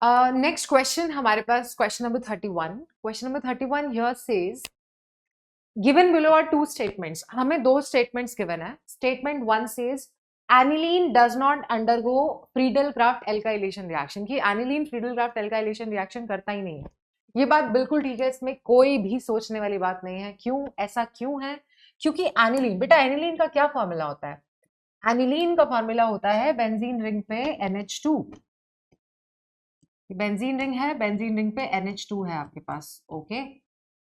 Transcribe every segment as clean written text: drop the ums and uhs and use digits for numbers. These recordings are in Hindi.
नेक्स्ट क्वेश्चन हमारे पास question number 31. Question number 31 here says given below are two statements. हमें दो statements given है. Statement 1 says aniline does not undergo Friedel-Crafts alkylation reaction. कि aniline Friedel-Crafts alkylation reaction करता ही नहीं है. ये बात बिल्कुल ठीक है, इसमें कोई भी सोचने वाली बात नहीं है. क्यों ऐसा क्यों है? क्योंकि aniline, बेटा aniline का क्या फॉर्मूला होता है? aniline का फॉर्मूला होता है बेंजीन रिंग पे NH2. बेंजीन रिंग है, बेंजीन रिंग पे NH2 है आपके पास. ओके,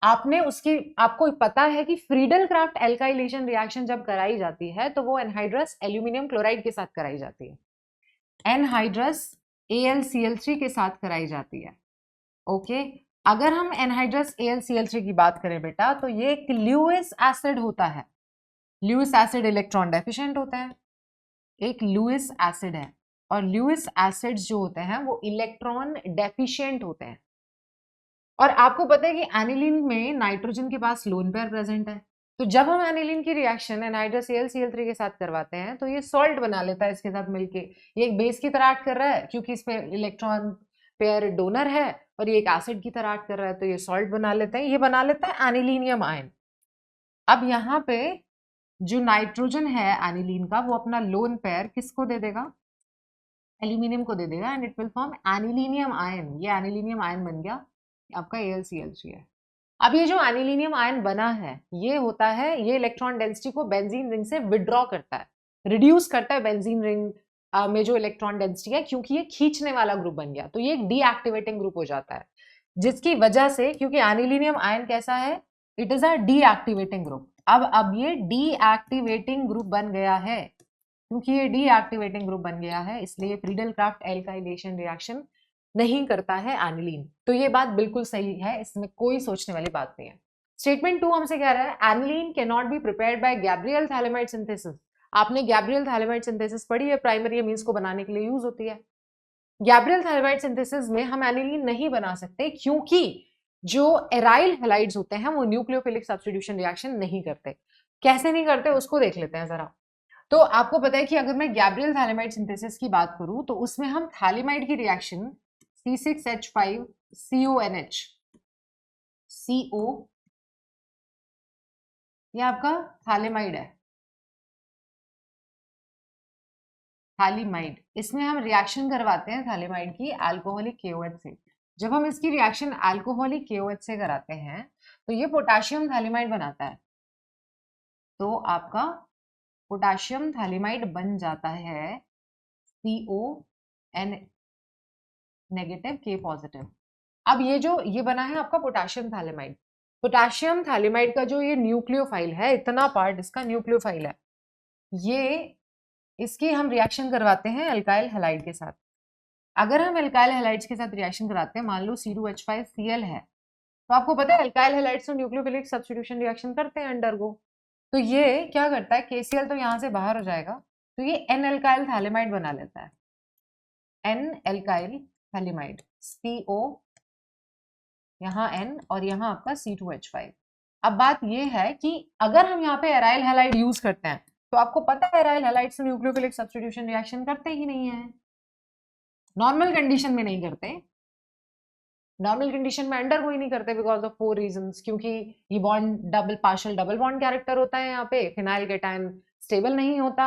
आपने उसकी आपको पता है कि फ्रीडल क्राफ्ट एल्काइलेशन रिएक्शन जब कराई जाती है तो वो एनहाइड्रस एल्यूमिनियम क्लोराइड के साथ कराई जाती है. एनहाइड्रस AlCl3 के साथ कराई जाती है. ओके, अगर हम एनहाइड्रस AlCl3 की बात करें बेटा तो ये एक ल्यूइस एसिड होता है. ल्यूइस एसिड इलेक्ट्रॉन डेफिशिएंट होता है, एक लुइस एसिड है. और लुइस एसिड्स जो होते हैं वो इलेक्ट्रॉन डेफिशिएंट होते हैं. और आपको पता है कि एनिलीन में नाइट्रोजन के पास लोन पेयर प्रेजेंट है. तो जब हम एनिलीन की रिएक्शन एनहाइड्रस AlCl3 के साथ करवाते हैं तो ये सॉल्ट बना लेता है इसके साथ मिलके. ये एक बेस की तरह एक्ट कर रहा है क्योंकि इस पे इलेक्ट्रॉन पेयर डोनर है, और ये एक एसिड की तरह एक्ट कर रहा है, तो ये सॉल्ट बना लेता है. ये बना लेता है एनिलीनियम आयन. अब यहाँ पे जो नाइट्रोजन है एनिलीन का वो अपना लोन पेयर किसको दे देगा? एल्यूमिनियम को दे देगा, and it will form anilinium ion. ये एनिलीनियम आयन बन गया आपका AlCl3 है. अब ये जो एनिलीनियम आयन बना है ये होता है, ये इलेक्ट्रॉन डेंसिटी को बेंजीन रिंग से विड्रॉ करता है, रिड्यूस करता है बेंजीन रिंग में जो इलेक्ट्रॉन डेंसिटी है, क्योंकि ये खींचने वाला ग्रुप बन गया तो ये एक डीएक्टिवेटिंग ग्रुप हो जाता है. जिसकी वजह से, क्योंकि एनिलीनियम आयन कैसा है, it is a deactivating group. अब ये डीएक्टिवेटिंग ग्रुप बन गया है. क्योंकि ये डीएक्टिवेटिंग ग्रुप बन गया है इसलिए फ्रीडल क्राफ्ट एल्काइलेशन रिएक्शन नहीं करता है एनिलीन. तो ये बात बिल्कुल सही है, इसमें कोई सोचने वाली बात नहीं है. स्टेटमेंट 2 हमसे कह रहा है aniline can not be prepared by Gabriel phthalimide synthesis. आपने गैब्रियल थैलेमाइड सिंथेसिस पढ़ी है, प्राइमरी अमीन्स को बनाने के लिए यूज होती है. गैब्रियल थैलेमाइड सिंथेसिस में हम एनिलीन नहीं बना सकते क्योंकि जो एराइल हैलाइड्स होते हैं वो न्यूक्लियोफिलिक सब्स्टिट्यूशन रिएक्शन नहीं करते. कैसे नहीं करते उसको देख लेते हैं जरा. तो आपको पता है कि अगर मैं गैब्रियल थैलेमाइड सिंथेसिस की बात करूं तो उसमें हम थैलेमाइड की रिएक्शन C6H5CONH CO, ये आपका थैलेमाइड है, थैलीमाइड. इसमें हम रिएक्शन करवाते हैं थैलेमाइड की अल्कोहलिक KOH से. जब हम इसकी रिएक्शन अल्कोहलिक KOH से कराते हैं तो ये पोटेशियम थैलेमाइड बनाता है. तो आपका पोटेशियम थैलेमाइड बन जाता है CON नेगेटिव K पॉजिटिव. अब ये बना है आपका पोटेशियम थैलेमाइड. पोटेशियम थैलेमाइड का जो ये न्यूक्लियोफाइल है, इतना पार्ट इसका न्यूक्लियोफाइल है, ये इसकी हम रिएक्शन करवाते हैं अल्काइल हैलाइड के साथ. अगर हम अल्काइल हैलाइड्स के साथ रिएक्शन कराते हैं, मान लो C2H5Cl है, तो आपको पता है अल्काइल हैलाइड्स तो न्यूक्लियोफिलिक सब्स्टिट्यूशन रिएक्शन करते हैं अंडरगो. तो ये क्या करता है, KCl तो यहाँ से बाहर हो जाएगा, तो ये N अल्काइल थैलेमाइड बना लेता है. N अल्काइल थैलेमाइड CO, यहाँ N और यहाँ आपका C2H5. अब बात ये है कि अगर हम यहाँ पे एराइल हैलाइड यूज करते हैं तो आपको पता है एराइल हैलाइड से न्यूक्लियोफिलिक सब्स्टिट्यूशन रिएक्शन करते ही नहीं है. नॉर्मल कंडीशन में नहीं करते, नॉर्मल कंडीशन में अंडरगो ही नहीं करते बिकॉज ऑफ 4 रीजंस. क्योंकि ये bond partial double bond character होता है, यहाँ पे फिनाइल केटायन स्टेबल नहीं होता,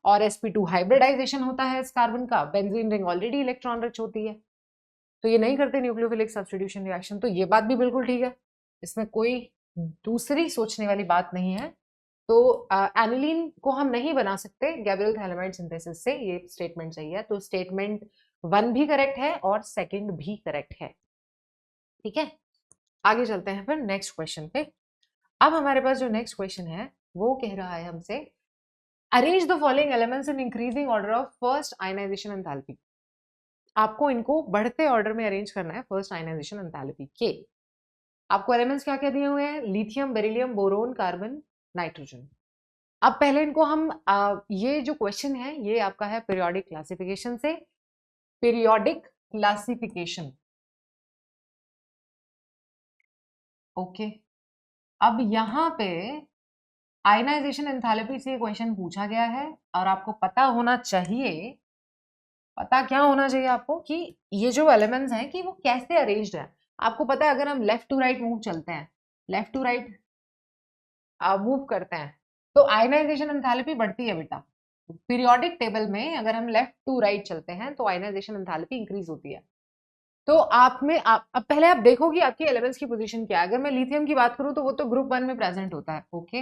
और sp2 हाइब्रिडाइजेशन होता है इस कार्बन का, benzene ring already electron rich होती है, तो ये नहीं करते न्यूक्लियोफिलिक सब्स्टिट्यूशन रिएक्शन. तो ये बात भी बिल्कुल ठीक है, इसमें कोई दूसरी सोचने वाली बात नहीं है. तो एनिलीन को हम नहीं बना सकते गैब्रियल थैलेमाइड सिंथेसिस से, ये स्टेटमेंट सही है. तो स्टेटमेंट 1 भी करेक्ट है और सेकंड भी करेक्ट है. ठीक है, आगे चलते हैं फिर नेक्स्ट क्वेश्चन पे. अब हमारे पास जो नेक्स्ट क्वेश्चन है वो कह रहा है हमसे arrange the following elements in increasing order of first ionization enthalpy. आपको इनको बढ़ते ऑर्डर में अरेंज करना है फर्स्ट आयनाइजेशन एंथैल्पी के. आपको एलिमेंट्स क्या क्या दिए हुए हैं, lithium, beryllium, boron, carbon, nitrogen. अब पहले इनको हम ये जो क्वेश्चन है ये आपका है पीरियोडिक क्लासिफिकेशन से. Periodic classification, okay. अब यहाँ पे आयनाइजेशन एंथैल्पी से क्वेश्चन पूछा गया है और आपको पता होना चाहिए पता क्या होना चाहिए आपको कि ये जो एलिमेंट्स हैं कि वो कैसे अरेंज्ड है। आपको पता है अगर हम लेफ्ट टू राइट मूव चलते हैं, लेफ्ट टू राइट मूव करते हैं, तो आयनाइजेशन एंथैल्पी बढ़ती है बेटा। पीरियोडिक टेबल में अगर हम लेफ्ट टू राइट चलते हैं तो आयनाइजेशन एंथैल्पी इंक्रीज होती है। तो अब पहले आप देखो कि आपकी एलिमेंट्स की पोजीशन क्या है। अगर मैं लिथियम की बात करूं तो वो तो ग्रुप 1 में प्रेजेंट होता है, ओके।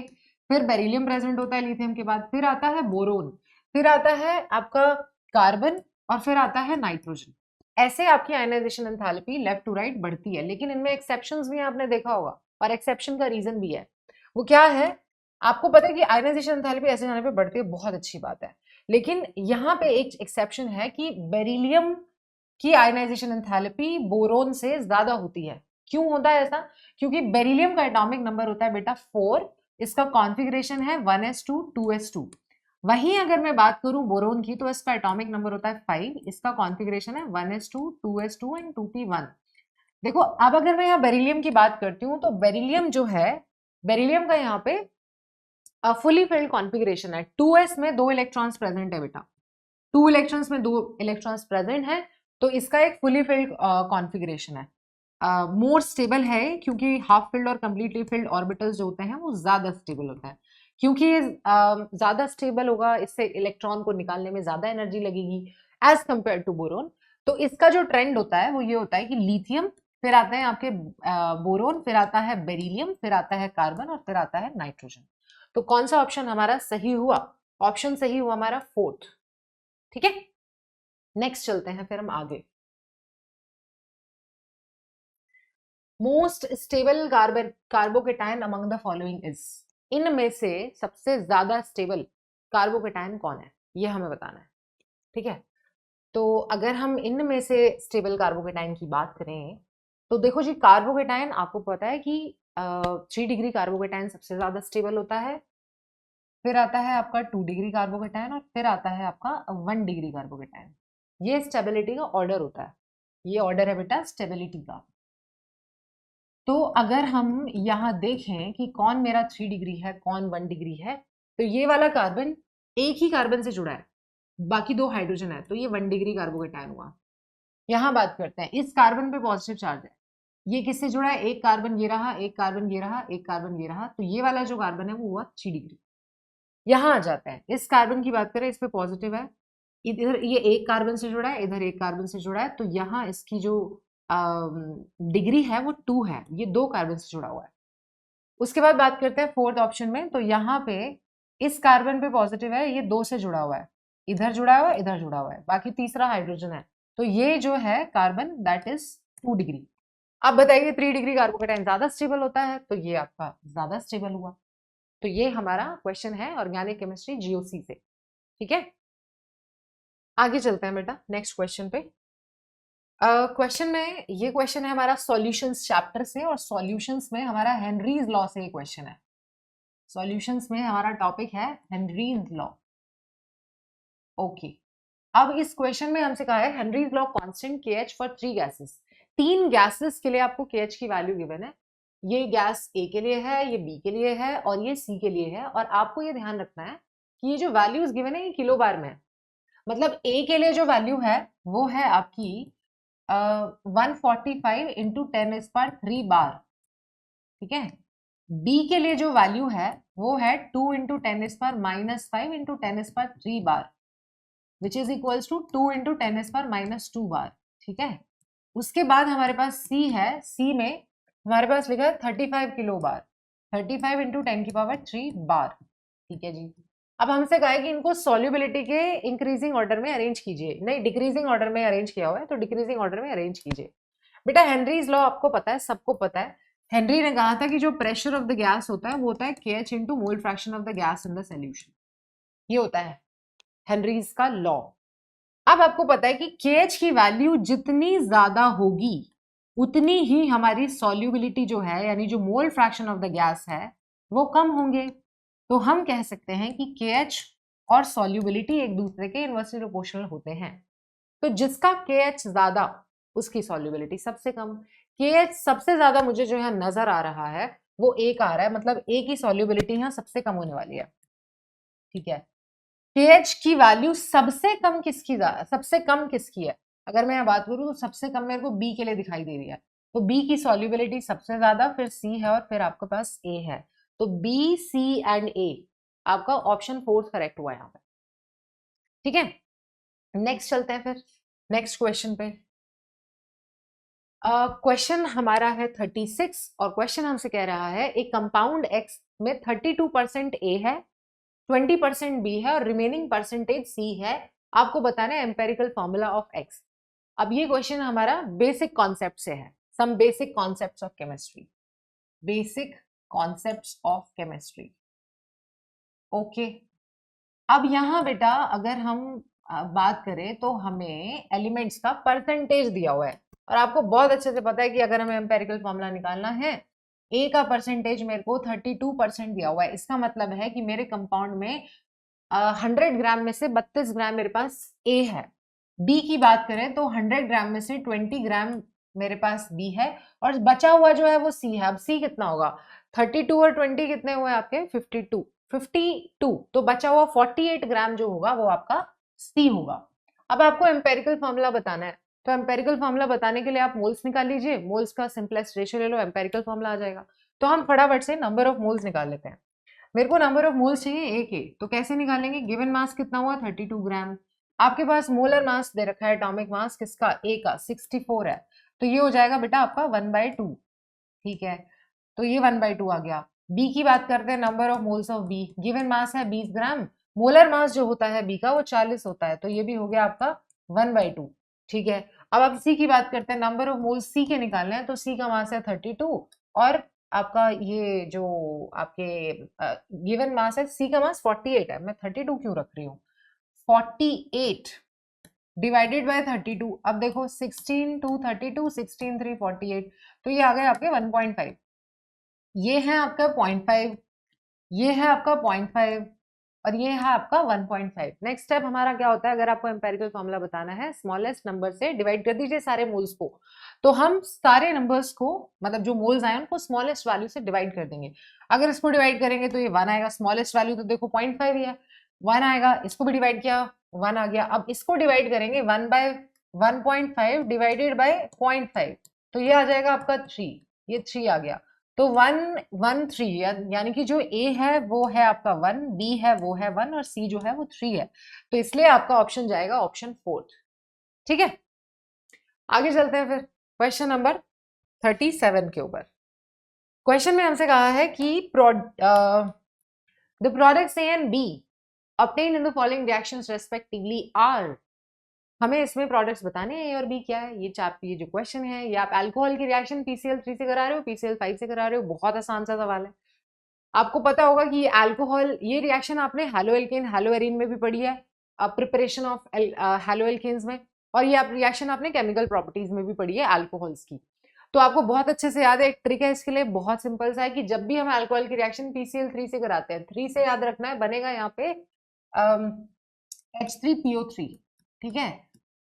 फिर बेरिलियम प्रेजेंट होता है लिथियम के बाद, फिर आता है बोरोन, फिर आता है आपका कार्बन, और फिर आता है नाइट्रोजन। ऐसे आपकी ionization enthalpy left to right बढ़ती है, लेकिन इनमें एक्सेप्शंस भी आपने देखा होगा, और एक्सेप्शन का रीजन भी है। वो क्या है? आपको पता है कि आयनाइजेशन एंथैल्पी ऐसे जाने पे बढ़ती है, बहुत अच्छी बात है। लेकिन यहाँ पे एक एक्सेप्शन है कि बेरिलियम की आयनाइजेशन एंथैल्पी बोरोन से ज्यादा होती है। क्यों होता है ऐसा? क्योंकि बेरिलियम का एटॉमिक नंबर होता है बेटा 4, इसका कॉन्फ़िगरेशन है 1s2 2s2। वहीं अगर मैं बात करूं बोरोन की तो इसका एटॉमिक नंबर होता है 5, इसका कॉन्फ़िगरेशन है 1s2 2s2 एंड 2p1। देखो अब अगर मैं यहाँ बेरिलियम की बात करती हूँ तो बेरिलियम जो है, बेरिलियम का यहाँ पे फुली फिल्ड कॉन्फ़िगरेशन है। 2s में 2 इलेक्ट्रॉन्स प्रेजेंट है बेटा, 2 इलेक्ट्रॉन्स में 2 इलेक्ट्रॉन्स प्रेजेंट है, तो इसका एक फुली फिल्ड कॉन्फ़िगरेशन है। मोर स्टेबल है क्योंकि हाफ फिल्ड और कंप्लीटली फिल्ड ऑर्बिटल्स जो होते हैं वो ज्यादा स्टेबल होता है। क्योंकि ये ज्यादा स्टेबल होगा, इससे इलेक्ट्रॉन को निकालने में ज्यादा एनर्जी लगेगी एज कंपेयर टू बोरोन। तो इसका जो ट्रेंड होता है वो ये होता है कि लिथियम, फिर आते हैं आपके बोरोन, फिर आता है बेरिलियम, फिर आता है कार्बन, और फिर आता है नाइट्रोजन। तो कौन सा ऑप्शन हमारा सही हुआ? ऑप्शन सही हुआ हमारा 4th। ठीक है, नेक्स्ट चलते हैं फिर हम आगे। Most stable carbocation among the following is, इनमें से सबसे ज्यादा स्टेबल कार्बोकेटाइन कौन है, ये हमें बताना है। ठीक है, तो अगर हम इनमें से स्टेबल कार्बोकेटाइन की बात करें तो देखो जी, कार्बोकेटाइन आपको पता है कि 3 डिग्री कार्बोकेटाइन सबसे ज्यादा स्टेबल होता है, फिर आता है आपका 2 डिग्री कार्बोकेटाइन, और फिर आता है आपका 1 डिग्री कार्बोकेटाइन। ये स्टेबिलिटी का ऑर्डर होता है, ये ऑर्डर है बेटा स्टेबिलिटी का। तो अगर हम यहाँ देखें कि कौन मेरा 3 डिग्री है, कौन 1 डिग्री है, तो ये वाला कार्बन एक ही कार्बन से जुड़ा है, बाकी 2 हाइड्रोजन है, तो ये 1 डिग्री कार्बोकेटाइन हुआ। यहाँ बात करते हैं, इस कार्बन पे पॉजिटिव चार्ज है, ये किससे जुड़ा है? एक कार्बन ये रहा, एक कार्बन ये रहा, एक कार्बन ये रहा, तो ये वाला जो कार्बन है वो हुआ 3 डिग्री। यहाँ आ जाता है, इस कार्बन की बात करें, इस पे पॉजिटिव है, इधर ये एक कार्बन से जुड़ा है, इधर एक कार्बन से जुड़ा है, तो यहाँ इसकी जो डिग्री है वो 2 है, ये 2 कार्बन से जुड़ा हुआ है। उसके बाद बात करते हैं 4th ऑप्शन में, तो यहाँ पे इस कार्बन पे पॉजिटिव है, ये 2 से जुड़ा हुआ है, इधर जुड़ा हुआ है, इधर जुड़ा हुआ है, बाकी तीसरा हाइड्रोजन है, तो ये जो है कार्बन दैट इज 2 डिग्री। अब बताइए 3 डिग्री कार्बोकेटाइन ज्यादा स्टेबल होता है, तो ये आपका ज्यादा स्टेबल हुआ। तो ये हमारा क्वेश्चन है ऑर्गेनिक केमिस्ट्री जीओसी से। ठीक है, आगे चलते हैं बेटा नेक्स्ट क्वेश्चन पे। क्वेश्चन में ये क्वेश्चन है हमारा सॉल्यूशंस चैप्टर से, और सॉल्यूशंस में हमारा हेनरीज लॉ से ये क्वेश्चन है। सॉल्यूशंस में हमारा टॉपिक है हेनरीज लॉ। ओके, अब इस क्वेश्चन में हमसे कहा है Henry's law constant KH for 3 gases. 3 gases के लिए आपको KH की वैल्यू गिवन है। ये गैस A के लिए है, ये B के लिए है, और ये C के लिए है। और आपको ये ध्यान रखना है कि ये जो वैल्यूज गिवन है ये किलो बार में है। मतलब A के लिए जो वैल्यू है वो है आपकी 145 इंटू 10⁻³ बार। ठीक है, बी के लिए जो वैल्यू है वो है 2 into 10⁻⁻5 into 10⁻³ bar, which is equals to 2 into 10⁻⁻2 bar. ठीक है, उसके बाद हमारे पास सी है, सी में हमारे पास लिखा है 35 किलो बार, 35 इंटू 10⁻³ बार। ठीक है जी, अब हमसे कहा है कि इनको सॉल्युबिलिटी के इंक्रीजिंग ऑर्डर में अरेंज कीजिए। नहीं, डिक्रीजिंग ऑर्डर में अरेंज किया हुआ है, तो डिक्रीजिंग ऑर्डर में अरेंज कीजिए। बेटा हेनरीज लॉ आपको पता है, सबको पता है। हेनरी ने कहा था कि जो प्रेशर ऑफ द गैस होता है वो होता है KH into mole fraction of the gas in the solution. ये होता है हेनरीज का लॉ। अब आपको पता है कि KH की वैल्यू जितनी ज्यादा होगी उतनी ही हमारी सॉल्युबिलिटी जो है, यानी जो mole fraction of the gas है, वो कम होंगे। तो हम कह सकते हैं कि KH और सॉल्युबिलिटी एक दूसरे के इनवर्सली प्रोपोर्शनल होते हैं। तो जिसका KH ज्यादा उसकी सॉल्युबिलिटी सबसे कम। KH सबसे ज्यादा मुझे जो है नजर आ रहा है वो A का आ रहा है, मतलब A की सॉल्युबिलिटी यहाँ सबसे कम होने वाली है। ठीक है, KH की वैल्यू सबसे कम किसकी है? अगर मैं बात करूँ तो सबसे कम मेरे को B के लिए दिखाई दे रही है, तो B की सॉल्युबिलिटी सबसे ज्यादा, फिर C है और फिर आपके पास A है। तो B, C एंड A आपका ऑप्शन 4 करेक्ट हुआ यहाँ पे। ठीक है, नेक्स्ट चलते हैं फिर नेक्स्ट क्वेश्चन पे। क्वेश्चन हमारा है 36 और क्वेश्चन हमसे कह रहा है एक कंपाउंड X में 32% A है, 20% B है और रिमेनिंग परसेंटेज C है। आपको बताना है एम्पेरिकल फॉर्मूला ऑफ X। अब ये क्वेश्चन हमारा बेसिक कॉन्सेप्ट से है, some basic concepts of chemistry, basic concepts of chemistry. Okay, अब यहाँ बेटा अगर हम बात करें तो हमें एलिमेंट्स का परसेंटेज दिया हुआ है और आपको बहुत अच्छे से पता है कि अगर हमें एम्पेरिकल फॉर्मूला निकालना है, ए का परसेंटेज मेरे को 32% दिया हुआ है। इसका मतलब है कि मेरे कंपाउंड में 100 ग्राम में से 32 ग्राम मेरे पास ए है। बी की बात करें तो 100 ग्राम में से 20 ग्राम मेरे पास बी है और बचा हुआ जो है वो सी है। अब सी कितना होगा, 32 और 20 कितने हुए आपके 52, तो बचा हुआ 48 ग्राम जो होगा वो आपका सी होगा। अब आपको एम्पेरिकल फॉर्मूला बताना है, तो एम्पेरिकल फॉर्मूला बताने के लिए आप मोल्स निकाल लीजिए, मोल्स का सिंपलेस्ट रेशियो ले लो, एम्पेरिकल फॉर्मूला आ जाएगा। तो हम फटाफट से नंबर ऑफ मोल्स निकाल लेते हैं। मेरे को नंबर ऑफ मोल्स चाहिए ए के, तो कैसे निकालेंगे, गिवन मास कितना हुआ 32 ग्राम, आपके पास मोलर मास दे रखा है, एटॉमिक मास किसका ए का 64 है, तो ये हो जाएगा बेटा आपका 1/2। ठीक है, तो ये 1/2 आ गया। बी की बात करते हैं, number of moles of B, given mass है 20 ग्राम, मोलर मास जो होता है बी का वो 40 होता है, तो ये भी हो गया आपका 1/2। ठीक है, अब आप सी की बात करते हैं, नंबर ऑफ मोल्स सी के निकालने हैं, तो सी का मास है 32 और आपका ये जो आपके गिवन मास है सी का मास 48 है, मैं 32 क्यों रख रही हूँ, 48 डिवाइडेड बाय 32। अब देखो 16 2 32, 16 3 48, तो ये आ गए आपके 1.5, ये है आपका 0.5, ये है आपका 0.5 और ये है आपका 1.5। नेक्स्ट स्टेप हमारा क्या होता है, अगर आपको एम्पेरिकल फॉर्मूला बताना है, स्मॉलेस्ट नंबर से डिवाइड कर दीजिए सारे मोल्स को, तो हम सारे नंबर्स को मतलब जो मोल्स आए उनको स्मॉलेस्ट वैल्यू से डिवाइड कर देंगे। अगर इसको डिवाइड करेंगे तो ये 1 आएगा, स्मॉलेस्ट वैल्यू तो देखो 0.5 ही है, 1 आएगा, इसको भी डिवाइड किया 1 आ गया। अब इसको डिवाइड करेंगे 1/1.5 डिवाइडेड बाय 0.5, तो ये आ जाएगा आपका 3, ये 3 आ गया। तो 1 1 3, यानी कि जो ए है वो है आपका 1, बी है वो है 1 और सी जो है वो 3 है, तो इसलिए आपका ऑप्शन जाएगा ऑप्शन 4। ठीक है, आगे चलते हैं फिर क्वेश्चन नंबर 37 के ऊपर। क्वेश्चन में हमसे कहा है कि the products A and B obtained in the following reactions respectively are, हमें इसमें प्रोडक्ट्स बताने हैं ए और बी क्या है। ये जो क्वेश्चन है ये आप अल्कोहल की रिएक्शन PCl3 से करा रहे हो, PCl5 से करा रहे हो, बहुत आसान सा सवाल है। आपको पता होगा कि अल्कोहल, ये रिएक्शन आपने हेलोएल्केन हेलोएरीन में भी पढ़ी है, प्रिपरेशन ऑफ हेलोएल्केन्स में, और ये रिएक्शन आपने केमिकल प्रॉपर्टीज में भी पढ़ी है अल्कोहल्स की। तो आपको बहुत अच्छे से याद है, एक ट्रिक है इसके लिए, बहुत सिंपल सा है कि जब भी हम अल्कोहल की रिएक्शन PCl3 से कराते हैं, 3 से याद रखना है, बनेगा यहाँ पे H3PO3। ठीक है,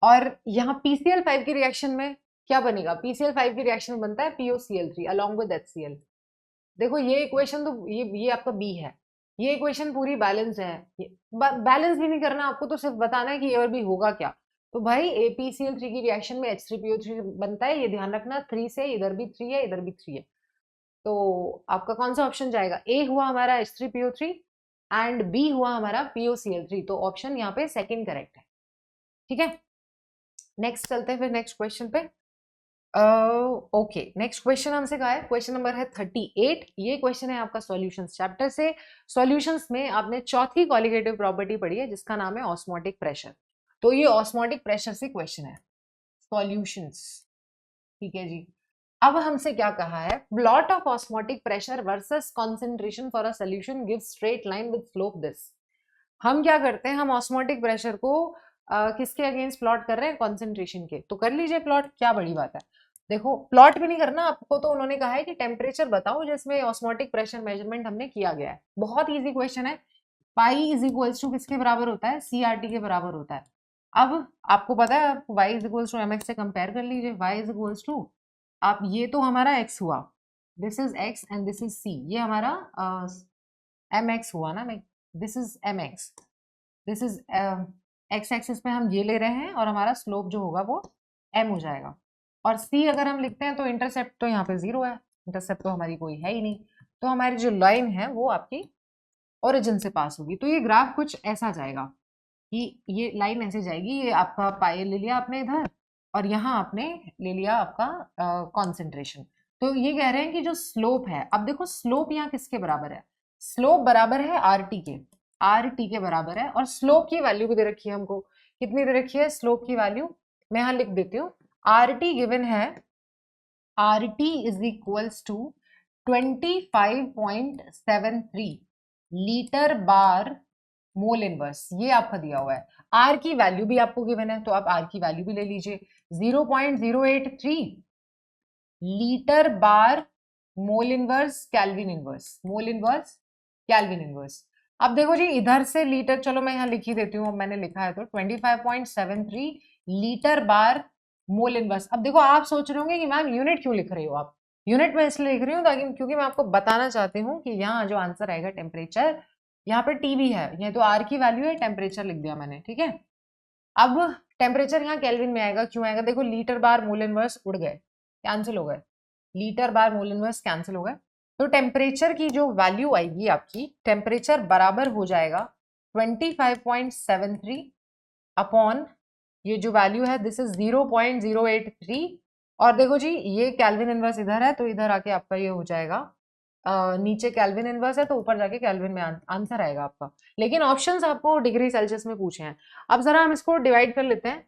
और यहाँ PCl5 की रिएक्शन में क्या बनेगा, PCl5 की रिएक्शन में बनता है POCl3 अलॉन्ग विद HCl। देखो ये इक्वेशन तो ये आपका बी है, ये इक्वेशन पूरी बैलेंस है, बैलेंस भी नहीं करना आपको, तो सिर्फ बताना है कि ए और बी होगा क्या। तो भाई APCl3 की रिएक्शन में H3PO3 बनता है, ये ध्यान रखना, 3 से इधर भी 3 है इधर भी 3 है, तो आपका कौन सा ऑप्शन जाएगा, ए हुआ हमारा H3PO3 एंड बी हुआ हमारा POCl3, तो ऑप्शन यहाँ पे सेकंड करेक्ट है। ठीक है, नेक्स्ट चलते हैं फिर नेक्स्ट क्वेश्चन पे। ओके, नेक्स्ट क्वेश्चन हमसे कहा है, क्वेश्चन नंबर है 38। ये क्वेश्चन है आपका सॉल्यूशंस चैप्टर से। सॉल्यूशंस में आपने चौथी कॉलिगेटिव प्रॉपर्टी पढ़ी है जिसका नाम है ऑस्मोटिक प्रेशर, तो ये ऑस्मोटिक प्रेशर से क्वेश्चन है, सॉल्यूशंस। ठीक है जी, अब हमसे क्या कहा है, plot of osmotic pressure versus concentration for a solution give straight line with slope this. हम क्या करते हैं, हम ऑस्मोटिक प्रेशर को किसके अगेंस्ट प्लॉट कर रहे हैं, कॉन्सेंट्रेशन के, तो कर लीजिए प्लॉट, क्या बड़ी बात है। देखो प्लॉट भी नहीं करना आपको, तो उन्होंने कहा है कि टेम्परेचर बताओ जिसमें ऑस्मोटिक प्रेशर मेजरमेंट हमने किया गया है, बहुत इजी क्वेश्चन है। पाई इज इक्वल्स टू किसके बराबर होता है, CRT के बराबर होता है। अब आपको पता है, आप y is equals to mx से कंपेयर कर लीजिए, y इज इक्वल्स टू, आप ये तो हमारा x हुआ, this is x and this is c, ये हमारा mx हुआ ना, this is mx, this is x axis पे हम ये ले रहे हैं और हमारा स्लोप जो होगा वो m हो जाएगा। और c अगर हम लिखते हैं तो इंटरसेप्ट तो यहाँ पे 0 है, इंटरसेप्ट तो हमारी कोई है ही नहीं, तो हमारी जो लाइन है वो आपकी ओरिजिन से पास होगी। तो ये ग्राफ कुछ ऐसा जाएगा कि ये लाइन ऐसे जाएगी, ये आपका पाई ले लिया आपने इधर और यहाँ आपने ले लिया आपका कॉन्सेंट्रेशन। तो ये कह रहे हैं कि जो स्लोप है, अब देखो स्लोप यहाँ किसके बराबर है, स्लोप बराबर है आर टी के, आर टी के बराबर है। और स्लोप की वैल्यू भी दे रखी है हमको, कितनी दे रखी है स्लोप की वैल्यू, मैं यहाँ लिख देती हूँ। आर टी गिवन है, R T is equals to 25.73 litre bar mole inverse, ये आपका दिया हुआ है। आर की वैल्यू भी आपको गिवन है तो आप आर की वैल्यू भी ले लीजिए, 0.083 litre bar mole inverse kelvin inverse, mole inverse kelvin inverse. अब देखो जी इधर से लीटर, चलो मैं यहाँ लिख ही देती हूँ, मैंने लिखा है तो 25.73 लीटर बार मोल इनवर्स। अब देखो आप सोच रहे होंगे कि मैम यूनिट क्यों लिख रही हो आप, यूनिट में इसलिए लिख रही हूँ ताकि क्योंकि मैं आपको बताना चाहती हूँ कि यहाँ जो आंसर आएगा टेम्परेचर, यहाँ पे टीवी है, ये तो आर की वैल्यू है, टेम्परेचर लिख दिया मैंने, ठीक है। अब टेम्परेचर यहाँ केल्विन में आएगा, क्यों आएगा, देखो लीटर बार मोल इनवर्स उड़ गए, कैंसिल हो गए, litre bar mole inverse cancel हो गए। तो टेम्परेचर की जो वैल्यू आएगी आपकी, टेम्परेचर बराबर हो जाएगा 25.73 अपॉन ये जो वैल्यू है दिस इज 0.083। और देखो जी ये कैल्विन इनवर्स इधर है तो इधर आके आपका ये हो जाएगा, नीचे कैल्विन इनवर्स है तो ऊपर जाके कैल्विन में आंसर आएगा आपका। लेकिन ऑप्शंस आपको डिग्री सेल्सियस में पूछे हैं। अब जरा हम इसको डिवाइड कर लेते हैं।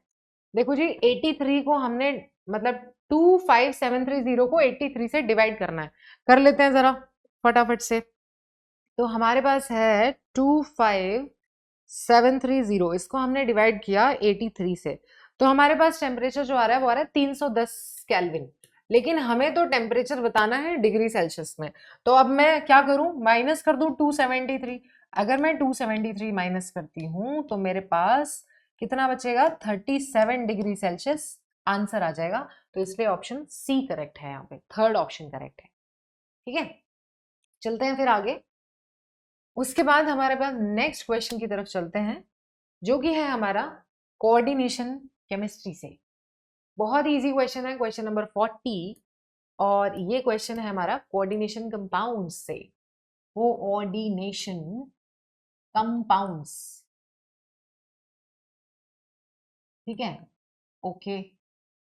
देखो जी 83 को हमने मतलब 25730 को 83 से डिवाइड करना है, कर लेते हैं जरा फटाफट से। तो हमारे पास है 25730, इसको हमने डिवाइड किया 83 से, तो हमारे पास टेम्परेचर जो आ रहा है वो आ रहा है 310 केल्विन। लेकिन हमें तो टेम्परेचर बताना है डिग्री सेल्सियस में, तो अब मैं क्या करूं, माइनस कर दूं 273। अगर मैं 273 माइनस करती हूं तो मेरे पास कितना बचेगा, 37 डिग्री सेल्सियस आंसर आ जाएगा। तो इसलिए ऑप्शन सी करेक्ट है, यहाँ पे थर्ड ऑप्शन करेक्ट है, ठीक है। चलते हैं फिर आगे। उसके बाद हमारे पास नेक्स्ट क्वेश्चन की तरफ चलते हैं, जो कि है हमारा कोऑर्डिनेशन केमिस्ट्री से। बहुत इजी क्वेश्चन है, क्वेश्चन नंबर 40, और ये क्वेश्चन है हमारा कोऑर्डिनेशन कंपाउंड्स से, कोऑर्डिनेशन कंपाउंड्स, ठीक है, ओके।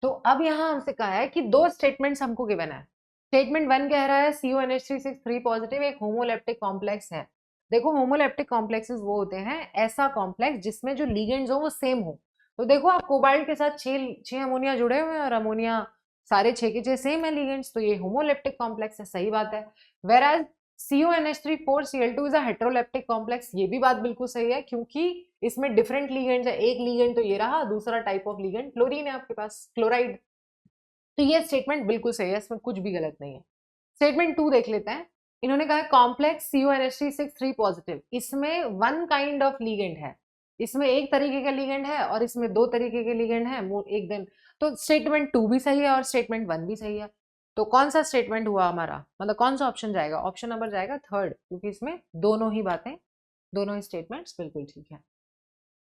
तो अब यहां हमसे कहा है कि दो स्टेटमेंट्स हमको गिवन है। स्टेटमेंट 1 कह रहा है CONH3 पॉजिटिव एक होमोलेप्टिक कॉम्प्लेक्स है। देखो होमोलेप्टिक कॉम्प्लेक्सेस वो होते हैं ऐसा कॉम्प्लेक्स जिसमें जो लीगेंड्स हो वो सेम हो। तो देखो आप कोबाल्ट के साथ छह अमोनिया जुड़े हुए हैं और अमोनिया सारे 6 के 6 सेम है लीगेंड्स, तो ये होमोलेप्टिक कॉम्प्लेक्स है, सही बात है। वेराज CONH3 is a heteroleptic complex, ये भी बात बिल्कुल सही है क्योंकि इसमें डिफरेंट लीगेंड्स है, एक लीगेंड तो ये रहा, दूसरा टाइप ऑफ लीगेंड क्लोरीन है आपके पास, क्लोराइड। तो ये स्टेटमेंट बिल्कुल सही है, इसमें कुछ भी गलत नहीं है। स्टेटमेंट 2 देख लेते हैं। इन्होंने कहा कॉम्प्लेक्स CONH3 पॉजिटिव, इसमें वन काइंड ऑफ लीगेंड है, इसमें एक तरीके का लीगेंड है और इसमें दो तरीके के लीगेंड है एक दिन। तो स्टेटमेंट 2 भी सही है और स्टेटमेंट 1 भी सही है। तो कौन सा स्टेटमेंट हुआ हमारा, मतलब कौन सा ऑप्शन जाएगा, ऑप्शन नंबर जाएगा थर्ड, क्योंकि इसमें दोनों ही बातें, दोनों ही स्टेटमेंट्स बिल्कुल ठीक है।